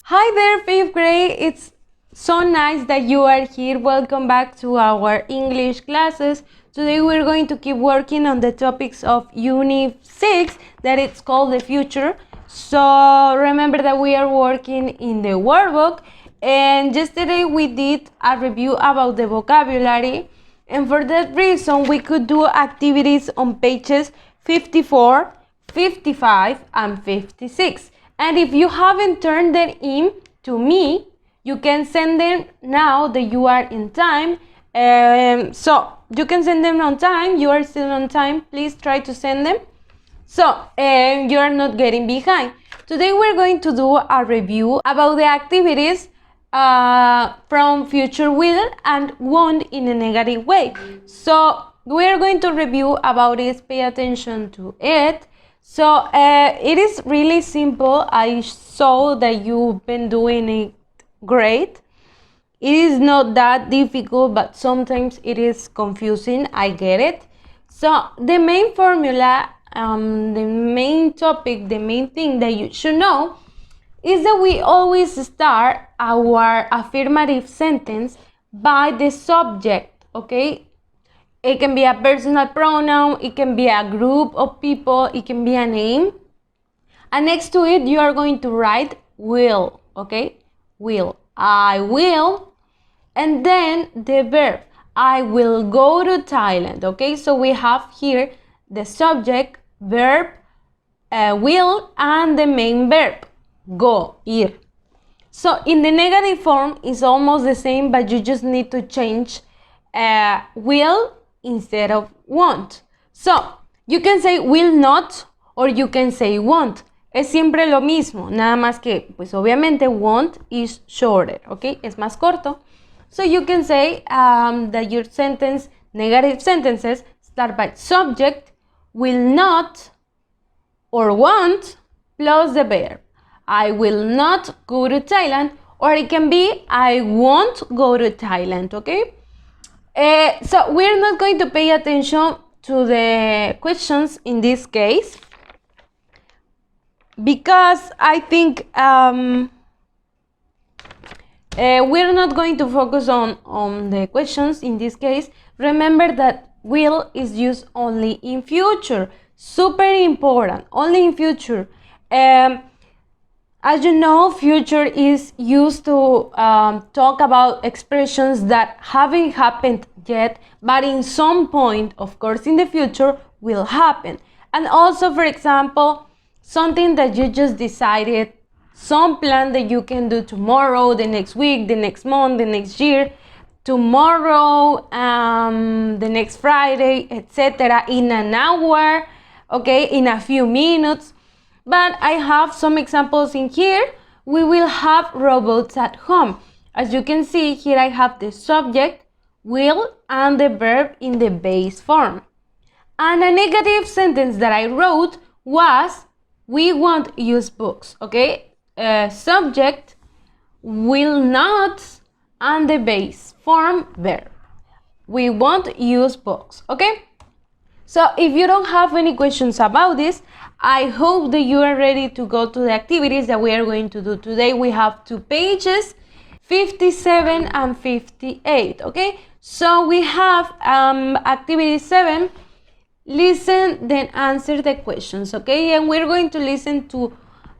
Hi there, fifth grade. It's so nice that you are here. Welcome back to our English classes. Today we're going to keep working on the topics of Unit 6 that it's called the future. So remember that we are working in the workbook, and yesterday we did a review about the vocabulary, and for that reason we could do activities on pages 54, 55 and 56. And if you haven't turned them in to me, you can send them now that you are in time. So you can send them on time. You are still on time. Please try to send them. So you are not getting behind. Today we're going to do a review about the activities from future will and won't in a negative way. So we're going to review about it. Pay attention to it. So it is really simple. I saw that you've been doing it great. It is not that difficult, but sometimes it is confusing. I get it. So the main formula, the main topic, the main thing that you should know is that we always start our affirmative sentence by the subject, okay? It can be a personal pronoun, it can be a group of people, it can be a name. And next to it, you are going to write will, okay? Will. I will. And then the verb. I will go to Thailand, okay? So we have here the subject, verb, will, and the main verb, go, ir. So in the negative form, it's almost the same, but you just need to change will instead of won't. So you can say will not or you can say won't. Es siempre lo mismo, nada más que, pues obviamente won't is shorter, ¿ok? Es más corto. So you can say that your sentence, negative sentences, start by subject, will not or won't plus the verb. I will not go to Thailand, or it can be I won't go to Thailand, okay? So we're not going to pay attention to the questions in this case because I think we're not going to focus on the questions in this case. Remember that will is used only in future. Super important, only in future. As you know, future is used to talk about expressions that haven't happened yet, but in some point, of course, in the future, will happen. And also, for example, something that you just decided, some plan that you can do tomorrow, the next week, the next month, the next year, tomorrow, the next Friday, etc., in an hour, okay, in a few minutes. But I have some examples in here. We will have robots at home. As you can see, here I have the subject, will, and the verb in the base form. And a negative sentence that I wrote was, we won't use books, okay? Subject, will not, and the base form, verb. We won't use books, okay? So if you don't have any questions about this, I hope that you are ready to go to the activities that we are going to do today. We have 2 pages, 57 and 58, okay? So we have activity 7, listen, then answer the questions, okay? And we're going to listen to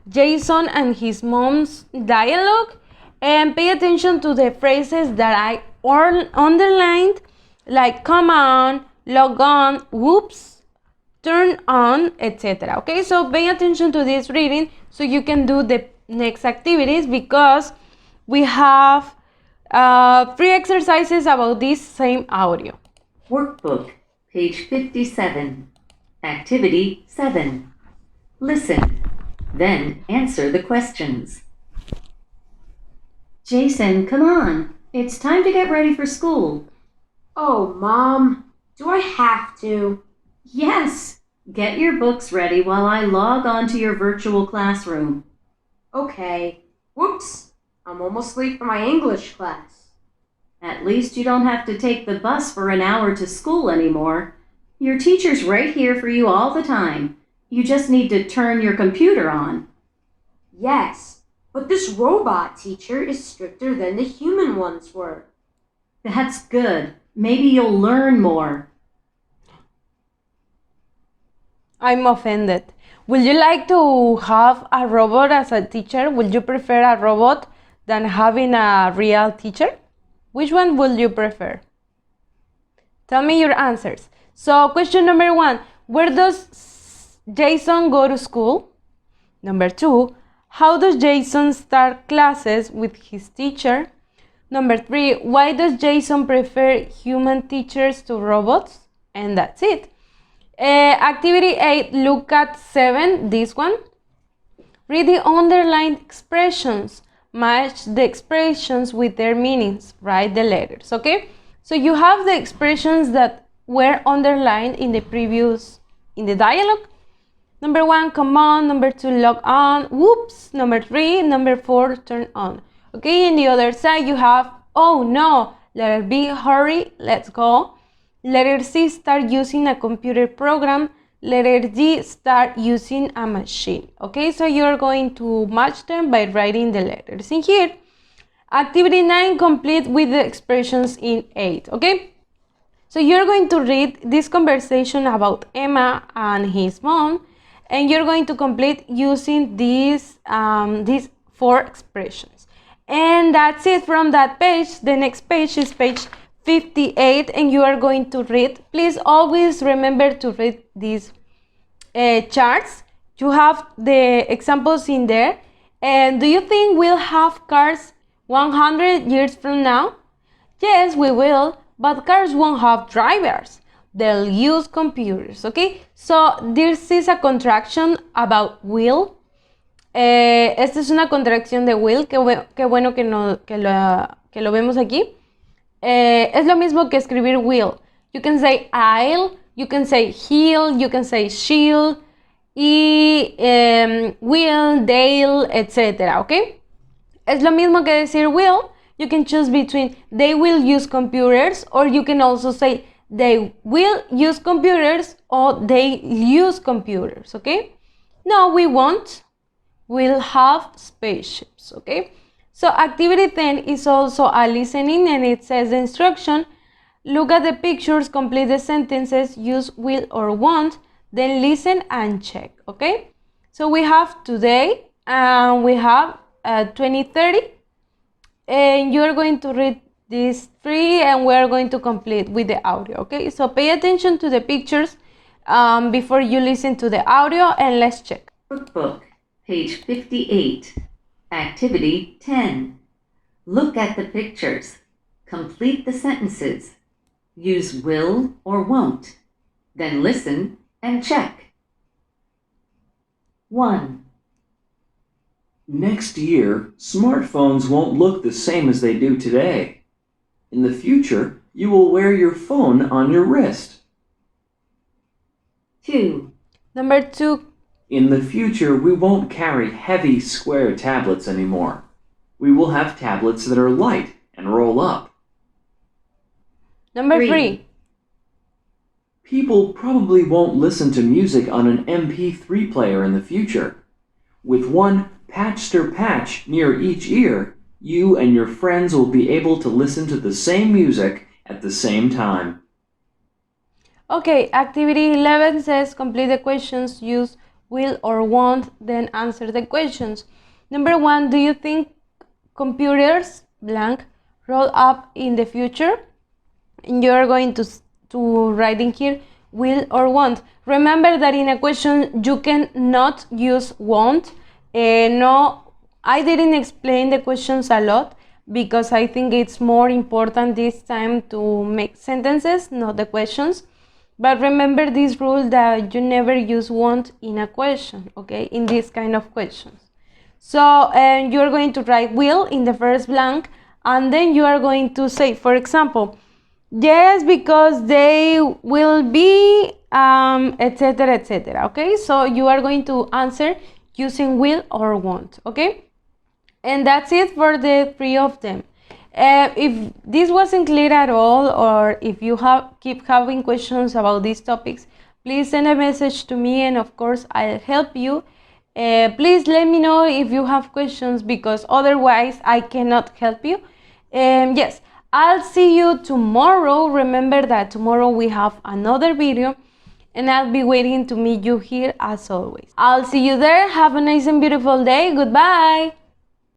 Jason and his mom's dialogue and pay attention to the phrases that I underlined, like come on, log on, whoops, turn on, etc. Okay, so pay attention to this reading so you can do the next activities because we have 3 exercises about this same audio. Workbook, page 57. Activity 7. Listen, then answer the questions. Jason, come on. It's time to get ready for school. Oh, Mom, do I have to? Yes. Get your books ready while I log on to your virtual classroom. Okay. Whoops, I'm almost late for my English class. At least you don't have to take the bus for an hour to school anymore. Your teacher's right here for you all the time. You just need to turn your computer on. Yes, But this robot teacher is stricter than the human ones were. That's good. Maybe you'll learn more. I'm offended. Would you like to have a robot as a teacher? Would you prefer a robot than having a real teacher? Which one would you prefer? Tell me your answers. So, question number 1. Where does Jason go to school? Number 2. How does Jason start classes with his teacher? Number 3. Why does Jason prefer human teachers to robots? And that's it. Activity 8, look at 7, this one. Read the underlined expressions. Match the expressions with their meanings. Write the letters, okay? So you have the expressions that were underlined in the dialogue. Number 1, come on. Number 2, log on. Whoops. Number 3, number 4, turn on. Okay, in the other side you have, oh no. Letter B, hurry, let's go. Letter C, start using a computer program. Letter D, start using a machine. Okay, so you're going to match them by writing the letters in here. Activity 9, complete with the expressions in 8. Okay, so you're going to read this conversation about Emma and his mom, and you're going to complete using these 4 expressions. And that's it from that page. The next page is page 58, and you are going to read. Please always remember to read these charts. You have the examples in there. And do you think we'll have cars 100 years from now? Yes, we will, but cars won't have drivers. They'll use computers, okay? So this is a contraction about will. Esta es una contracción de will. Qué bueno que lo vemos aquí. Es lo mismo que escribir will. You can say I'll, you can say he'll, you can say she'll, will, they'll, etc. ¿Ok? Es lo mismo que decir will. You can choose between they will use computers, or you can also say they will use computers or they use computers. ¿Ok? No, we won't. We'll have spaceships. ¿Ok? So activity 10 is also a listening, and it says the instruction, look at the pictures, complete the sentences, use will or won't, then listen and check, okay? So we have today, and we have 2030, and you're going to read these 3, and we're going to complete with the audio, okay? So pay attention to the pictures before you listen to the audio, and let's check. Workbook, page 58. Activity 10. Look at the pictures. Complete the sentences. Use will or won't. Then listen and check. 1. Next year, smartphones won't look the same as they do today. In the future, you will wear your phone on your wrist. 2. Number 2. In the future, we won't carry heavy square tablets anymore. We will have tablets that are light and roll up. Number 3. People probably won't listen to music on an MP3 player in the future. With one patch near each ear, you and your friends will be able to listen to the same music at the same time. Okay, activity 11 says complete the questions, use will or won't, then answer the questions. Number 1, do you think computers blank roll up in the future? And you're going to write in here will or won't. Remember that in a question you can not use won't. No, I didn't explain the questions a lot because I think it's more important this time to make sentences, not the questions. But remember this rule that you never use won't in a question, okay, in this kind of questions. So you're going to write will in the first blank, and then you are going to say, for example, yes, because they will be, etc., etc., okay? So you are going to answer using will or won't, okay? And that's it for the 3 of them. If this wasn't clear at all, or if you keep having questions about these topics, please send a message to me, and of course I'll help you. Please let me know if you have questions, because otherwise I cannot help you. Yes, I'll see you tomorrow. Remember that tomorrow we have another video, and I'll be waiting to meet you here as always. I'll see you there. Have a nice and beautiful day. Goodbye.